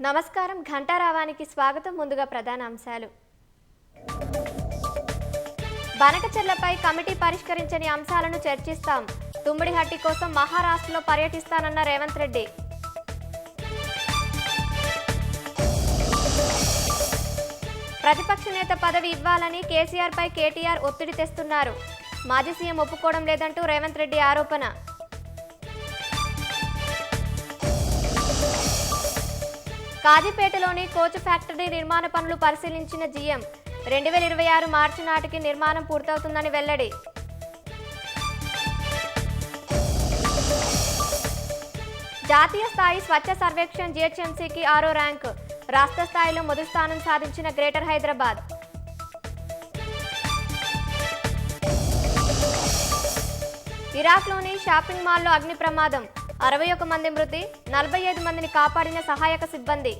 నమస్కారం ఘంటారావానికి స్వాగతం. ముందుగా ప్రధాన అంశాలు. బనకచెర్లపై కమిటీ పరిష్కరించని అంశాలను చర్చిస్తాం. తుమ్మిడిహట్టి కోసం మహారాష్ట్రలో పర్యటిస్తానన్న రేవంత్ రెడ్డి. ప్రతిపక్ష నేత పదవి ఇవ్వాలని కేసీఆర్ పై కేటీఆర్ ఒత్తిడి తెస్తున్నారు. మాజీ సీఎం ఒప్పుకోవడం లేదంటూ రేవంత్ రెడ్డి ఆరోపణ. కాజీపేటలోని కోచ్ ఫ్యాక్టరీ నిర్మాణ పనులు పరిశీలించిన జీఎం 2026 మార్చి నాటికి నిర్మాణం పూర్తవుతుందని వెల్లడి. జాతీయ స్థాయి స్వచ్ఛ సర్వేక్షణ్ జీహెచ్ఎంసీకి 6వ ర్యాంకు. రాష్ట్ర స్థాయిలో మొదటి స్థానం సాధించిన గ్రేటర్ హైదరాబాద్. ఇరాక్లోని షాపింగ్ మాల్లో అగ్ని ప్రమాదం. 61 మంది మృతి, 45 మందిని కాపాడిన సహాయక సిబ్బంది.